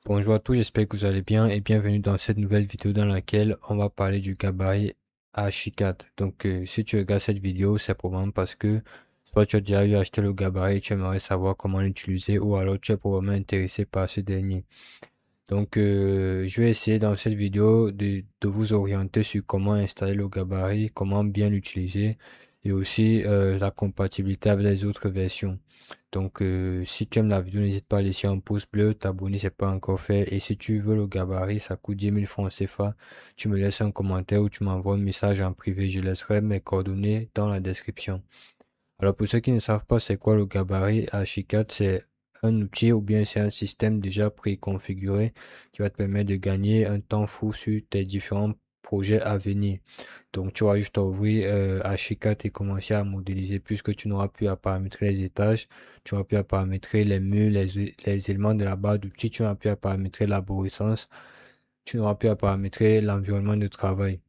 Bonjour à tous, j'espère que vous allez bien et bienvenue dans cette nouvelle vidéo dans laquelle on va parler du gabarit H4. Donc, si tu regardes cette vidéo, c'est probablement parce que soit tu as déjà eu acheté le gabarit et tu aimerais savoir comment l'utiliser ou alors tu es probablement intéressé par ce dernier. Donc, je vais essayer dans cette vidéo de vous orienter sur comment installer le gabarit, comment bien l'utiliser et aussi la compatibilité avec les autres versions. Donc, si tu aimes la vidéo, n'hésite pas à laisser un pouce bleu, t'abonner, c'est pas encore fait. Et si tu veux le gabarit, ça coûte 10 000 francs CFA. Tu me laisses un commentaire ou tu m'envoies un message en privé. Je laisserai mes coordonnées dans la description. Alors, pour ceux qui ne savent pas c'est quoi le gabarit H4, c'est un outil ou bien c'est un système déjà préconfiguré qui va te permettre de gagner un temps fou sur tes différents projets à venir. Donc, tu vas juste ouvrir H4 et commencer à modéliser puisque tu n'auras plus à paramétrer les étages, tu n'auras plus à paramétrer les murs, les éléments de la barre d'outils, tu n'auras plus à paramétrer l'arborescence, tu n'auras plus à paramétrer l'environnement de travail.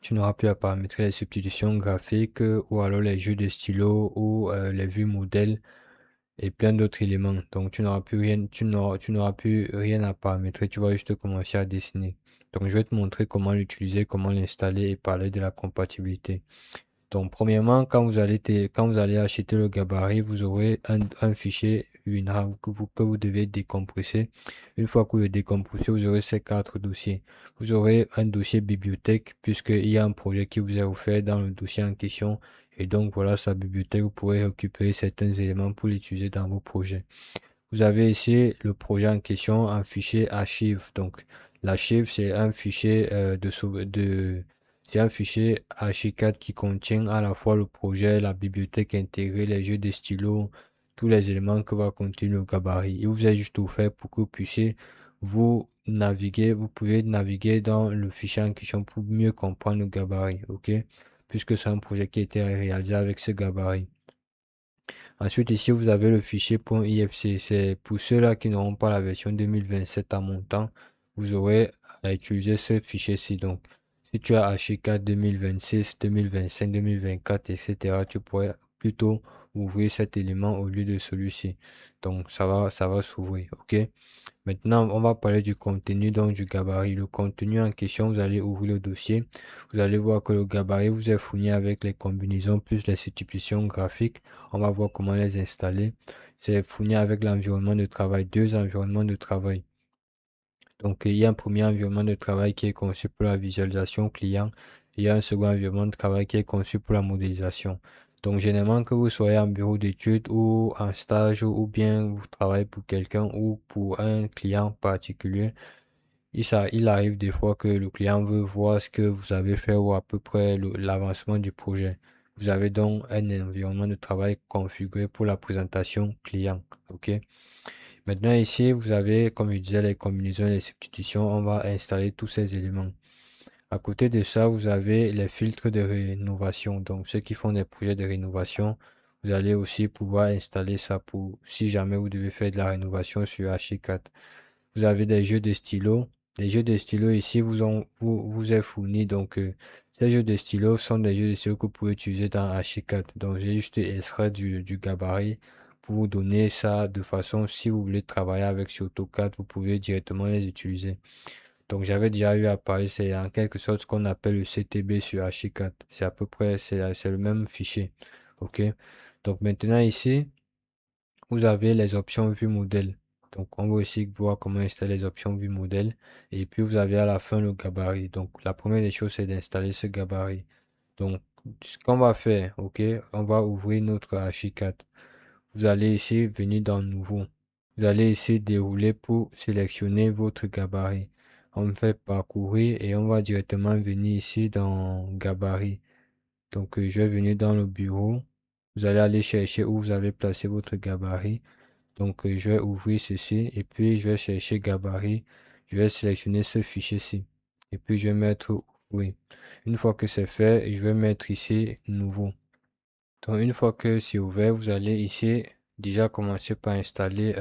Tu n'auras plus à paramétrer les substitutions graphiques ou alors les jeux de stylo ou les vues modèles et plein d'autres éléments. Donc tu n'auras plus rien, tu n'auras plus rien à paramétrer, tu vas juste commencer à dessiner. Donc je vais te montrer comment l'utiliser, comment l'installer et parler de la compatibilité. Donc, premièrement, quand vous allez acheter le gabarit, vous aurez un fichier WinRAR que vous devez décompresser. Une fois que vous le décompressez, vous aurez ces quatre dossiers. Vous aurez un dossier bibliothèque, puisqu'il y a un projet qui vous est offert dans le dossier en question. Et donc, voilà sa bibliothèque. Vous pourrez récupérer certains éléments pour l'utiliser dans vos projets. Vous avez ici le projet en question, un fichier archive. Donc, l'archive, c'est un fichier c'est un fichier H4 qui contient à la fois le projet, la bibliothèque intégrée, les jeux de stylo, tous les éléments que va contenir le gabarit. Il vous est juste offert pour que vous puissiez vous pouvez naviguer dans le fichier en question pour mieux comprendre le gabarit, ok? Puisque c'est un projet qui a été réalisé avec ce gabarit. Ensuite, ici, vous avez le fichier .ifc. C'est pour ceux-là qui n'auront pas la version 2027 à montant, vous aurez à utiliser ce fichier-ci. Donc, si tu as H4 2026, 2025, 2024, etc., tu pourrais plutôt ouvrir cet élément au lieu de celui-ci. Donc, ça va s'ouvrir. OK? Maintenant, on va parler du contenu, donc du gabarit. Le contenu en question, vous allez ouvrir le dossier. Vous allez voir que le gabarit vous est fourni avec les combinaisons plus les substitutions graphiques. On va voir comment les installer. C'est fourni avec l'environnement de travail, deux environnements de travail. Donc, il y a un premier environnement de travail qui est conçu pour la visualisation client. Il y a un second environnement de travail qui est conçu pour la modélisation. Donc, généralement, que vous soyez en bureau d'études ou en stage ou bien vous travaillez pour quelqu'un ou pour un client particulier, il arrive des fois que le client veut voir ce que vous avez fait ou à peu près l'avancement du projet. Vous avez donc un environnement de travail configuré pour la présentation client. OK? Maintenant, ici, vous avez, comme je disais, les combinaisons et les substitutions. On va installer tous ces éléments. À côté de ça, vous avez les filtres de rénovation. Donc, ceux qui font des projets de rénovation, vous allez aussi pouvoir installer ça pour si jamais vous devez faire de la rénovation sur H4. Vous avez des jeux de stylo. Les jeux de stylo ici vous est fourni. Donc, ces jeux de stylo sont des jeux de stylo que vous pouvez utiliser dans H4. Donc, j'ai juste extrait du gabarit pour vous donner ça de façon, si vous voulez travailler avec sur AutoCAD, vous pouvez directement les utiliser. Donc, j'avais déjà eu à parler, c'est en quelque sorte ce qu'on appelle le CTB sur H4. C'est à peu près, c'est le même fichier. OK? Donc, maintenant ici, vous avez les options vue modèle. Donc, on va aussi voir comment installer les options vue modèle. Et puis, vous avez à la fin le gabarit. Donc, la première des choses, c'est d'installer ce gabarit. Donc, ce qu'on va faire, OK, on va ouvrir notre H4. Vous allez ici venir dans Nouveau. Vous allez ici dérouler pour sélectionner votre gabarit. On fait parcourir et on va directement venir ici dans Gabarit. Donc, je vais venir dans le bureau. Vous allez aller chercher où vous avez placé votre gabarit. Donc, je vais ouvrir ceci et puis je vais chercher gabarit. Je vais sélectionner ce fichier-ci. Et puis, je vais mettre oui. Une fois que c'est fait, je vais mettre ici nouveau. Donc, une fois que c'est ouvert, vous allez ici déjà commencer par installer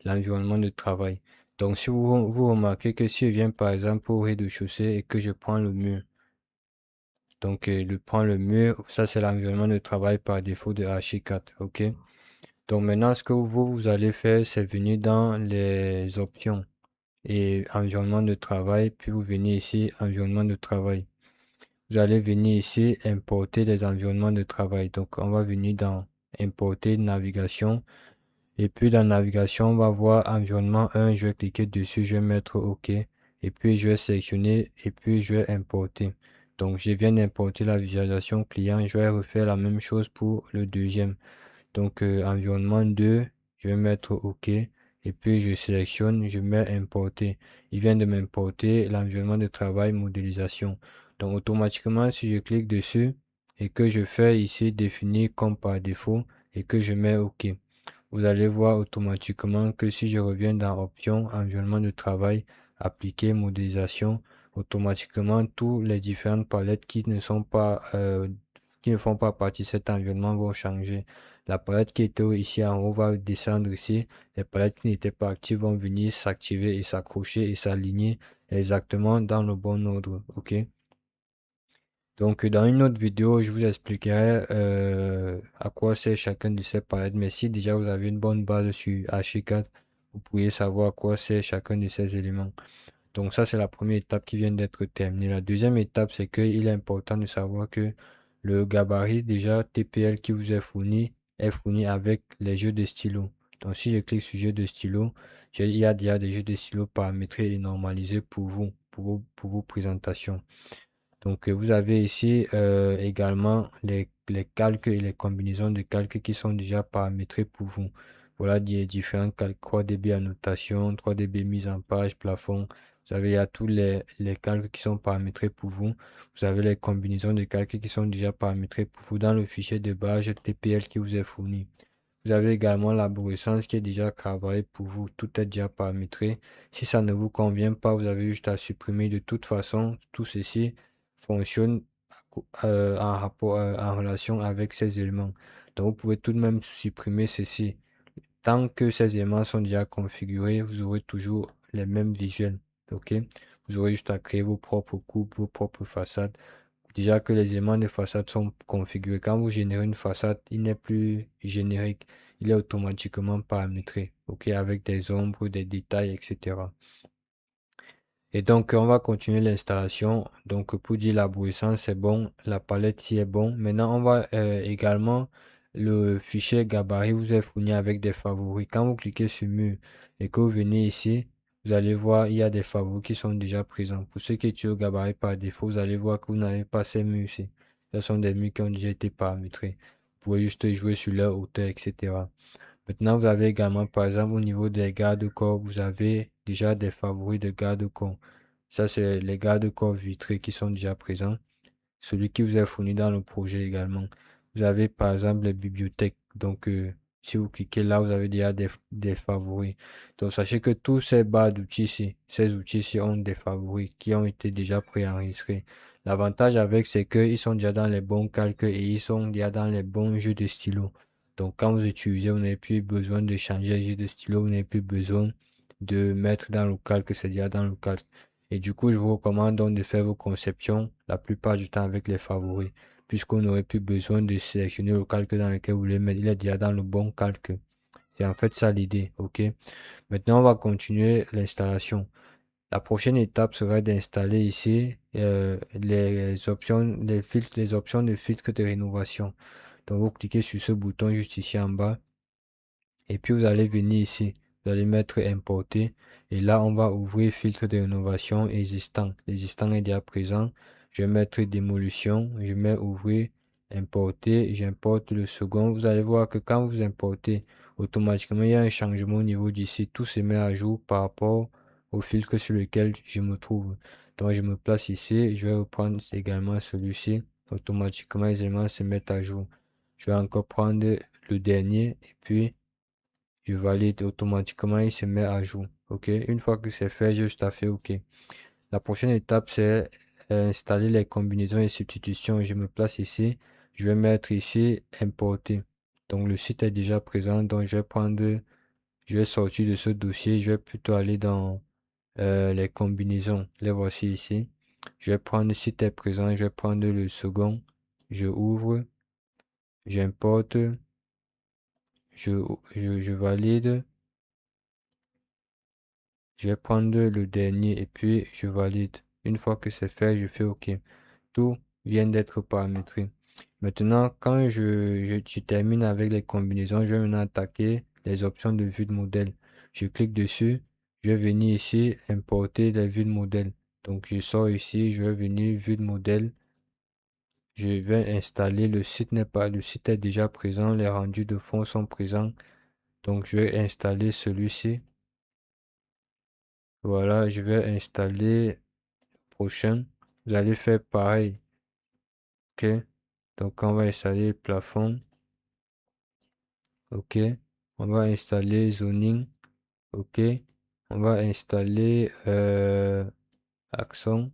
l'environnement de travail. Donc, si vous remarquez que si je viens par exemple au rez-de-chaussée et que je prends le mur, donc je prends le mur, ça c'est l'environnement de travail par défaut de H4, ok? Donc maintenant, ce que vous allez faire, c'est venir dans les options. et environnement de travail, puis vous venez ici, environnement de travail. Vous allez venir ici, importer les environnements de travail. Donc, on va venir dans importer navigation. Et puis, dans navigation, on va voir environnement 1. Je vais cliquer dessus, je vais mettre OK. Et puis, je vais sélectionner et puis je vais importer. Donc, je viens d'importer la visualisation client. Je vais refaire la même chose pour le deuxième. Donc, environnement 2, je vais mettre OK. Et puis, je sélectionne, je mets importer. Il vient de m'importer l'environnement de travail modélisation. Donc, automatiquement, si je clique dessus et que je fais ici définir comme par défaut et que je mets OK, vous allez voir automatiquement que si je reviens dans Options, environnement de travail, appliquer, modélisation, automatiquement, tous les différentes palettes qui ne font pas partie de cet environnement vont changer. La palette qui était ici en haut va descendre ici. Les palettes qui n'étaient pas actives vont venir s'activer et s'accrocher et s'aligner exactement dans le bon ordre. OK? Donc, dans une autre vidéo, je vous expliquerai à quoi sert chacun de ces palettes. Mais si déjà vous avez une bonne base sur Archicad, vous pourriez savoir à quoi sert chacun de ces éléments. Donc, ça, c'est la première étape qui vient d'être terminée. La deuxième étape, c'est qu'il est important de savoir que le gabarit déjà TPL qui vous est fourni avec les jeux de stylo. Donc, si je clique sur jeux de stylo, il y a déjà des jeux de stylo paramétrés et normalisés pour vous, pour vos présentations. Donc, vous avez ici également les calques et les combinaisons de calques qui sont déjà paramétrés pour vous. Voilà des différents calques 3DB annotation, 3DB mise en page, plafond. Vous avez, il y a tous les calques qui sont paramétrés pour vous. Vous avez les combinaisons de calques qui sont déjà paramétrées pour vous dans le fichier de base TPL qui vous est fourni. Vous avez également l'arborescence qui est déjà travaillée pour vous. Tout est déjà paramétré. Si ça ne vous convient pas, vous avez juste à supprimer. De toute façon, tout ceci fonctionne en rapport, en relation avec ces éléments. Donc, vous pouvez tout de même supprimer ceci. Tant que ces éléments sont déjà configurés, vous aurez toujours les mêmes visuels. OK? Vous aurez juste à créer vos propres coupes, vos propres façades. Déjà que les éléments de façade sont configurés. Quand vous générez une façade, il n'est plus générique. Il est automatiquement paramétré. OK? Avec des ombres, des détails, etc. Et donc, on va continuer l'installation. Donc, pour dire l'arborescence, c'est bon. La palette ici est bon. Maintenant, on va également, le fichier gabarit vous est fourni avec des favoris. Quand vous cliquez sur mur et que vous venez ici, vous allez voir, il y a des favoris qui sont déjà présents. Pour ceux qui utilisent le gabarit par défaut, vous allez voir que vous n'avez pas ces murs ici. Ce sont des murs qui ont déjà été paramétrés. Vous pouvez juste jouer sur leur hauteur, etc. Maintenant, vous avez également, par exemple, au niveau des garde-corps, vous avez déjà des favoris de garde-corps. Ça, c'est les garde-corps vitrés qui sont déjà présents. Celui qui vous est fourni dans le projet également. Vous avez, par exemple, les bibliothèques. Donc, si vous cliquez là, vous avez déjà des favoris. Donc, sachez que tous ces barres d'outils ici, ces outils-ci ont des favoris qui ont été déjà préenregistrés. L'avantage avec, c'est qu'ils sont déjà dans les bons calques et ils sont déjà dans les bons jeux de stylo. Donc, quand vous utilisez, vous n'avez plus besoin de changer le jeu de stylo, vous n'avez plus besoin de mettre dans le calque, c'est déjà dans le calque. Et du coup, je vous recommande donc de faire vos conceptions la plupart du temps avec les favoris, puisqu'on n'aurait plus besoin de sélectionner le calque dans lequel vous voulez mettre. Il est déjà dans le bon calque. C'est en fait ça l'idée, ok? Maintenant, on va continuer l'installation. La prochaine étape serait d'installer ici les options, les options de filtre de rénovation. Donc, vous cliquez sur ce bouton juste ici en bas. Et puis vous allez venir ici, vous allez mettre importer et là on va ouvrir filtre de rénovation existant. L'existant est déjà présent. Je vais mettre démolition, je mets ouvrir, importer, j'importe le second. Vous allez voir que quand vous importez, automatiquement il y a un changement au niveau d'ici. Tout se met à jour par rapport au filtre sur lequel je me trouve. Donc je me place ici, je vais reprendre également celui-ci. Automatiquement les éléments se mettent à jour. Je vais encore prendre le dernier et puis je valide automatiquement, il se met à jour. OK. Une fois que c'est fait, j'ai juste à faire OK. La prochaine étape, c'est installer les combinaisons et substitutions. Je me place ici. Je vais mettre ici importer. Donc le site est déjà présent. Donc je vais sortir de ce dossier. Je vais plutôt aller dans les combinaisons. Les voici ici. Je vais prendre le site est présent. Je vais prendre le second. Je ouvre. J'importe. Je valide. Je vais prendre le dernier et puis je valide. Une fois que c'est fait, je fais OK. Tout vient d'être paramétré. Maintenant, quand je termine avec les combinaisons, je vais maintenant attaquer les options de vue de modèle. Je clique dessus. Je vais venir ici, importer les vues de modèle. Donc, je sors ici, je vais venir vue de modèle. Je vais installer, le site est déjà présent, les rendus de fond sont présents. Donc, je vais installer celui-ci. Voilà, je vais installer prochain. Vous allez faire pareil. OK. Donc, on va installer le plafond. OK. On va installer zoning. OK. On va installer accent.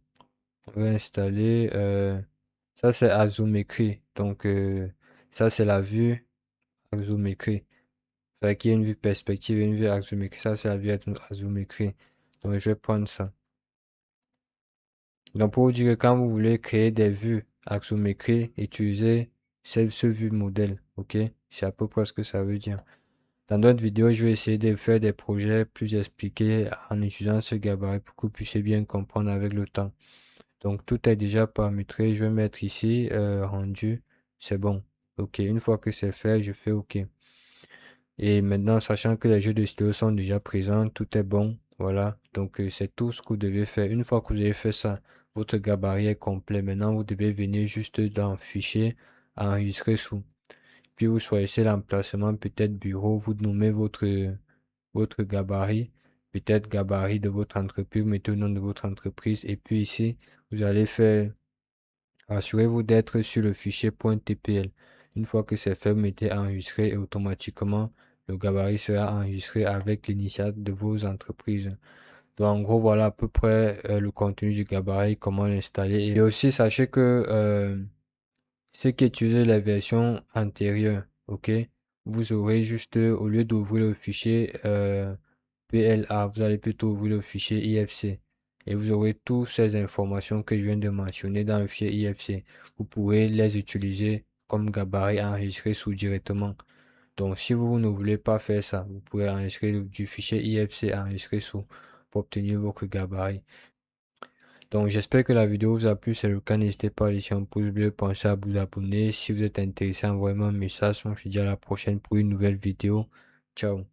On va installer ça c'est azumétrie. Donc ça c'est la vue azumétrie. Fait qu'il y a une vue perspective et une vue azumétrie. Ça c'est la vue azumétrie. Donc je vais prendre ça. Donc pour vous dire que quand vous voulez créer des vues axométriques, utilisez ce vue modèle. OK? C'est à peu près ce que ça veut dire. Dans d'autres vidéos, je vais essayer de faire des projets plus expliqués en utilisant ce gabarit pour que vous puissiez bien comprendre avec le temps. Donc tout est déjà paramétré. Je vais mettre ici rendu. C'est bon. OK. Une fois que c'est fait, je fais OK. Et maintenant, sachant que les jeux de stylo sont déjà présents, tout est bon. Voilà. Donc c'est tout ce que vous devez faire. Une fois que vous avez fait ça, votre gabarit est complet. Maintenant, vous devez venir juste dans Fichier, enregistrer sous. Puis vous choisissez l'emplacement, peut-être bureau, vous nommez votre gabarit, peut-être gabarit de votre entreprise, vous mettez le nom de votre entreprise. Et puis ici, vous allez faire, assurez-vous d'être sur le fichier .tpl. Une fois que c'est fait, vous mettez enregistrer et automatiquement, le gabarit sera enregistré avec l'initiale de vos entreprises. Donc en gros, voilà à peu près le contenu du gabarit, comment l'installer. Et aussi, sachez que ceux qui utilisent les versions antérieures, ok, vous aurez juste, au lieu d'ouvrir le fichier PLA, vous allez plutôt ouvrir le fichier IFC. Et vous aurez toutes ces informations que je viens de mentionner dans le fichier IFC. Vous pourrez les utiliser comme gabarit enregistré sous directement. Donc, si vous ne voulez pas faire ça, vous pouvez enregistrer du fichier IFC enregistré sous pour obtenir votre gabarit. Donc j'espère que la vidéo vous a plu. Si c'est le cas, n'hésitez pas à laisser un pouce bleu, pensez à vous abonner. Si vous êtes intéressé, envoyez-moi un message. On se dit à la prochaine pour une nouvelle vidéo. Ciao.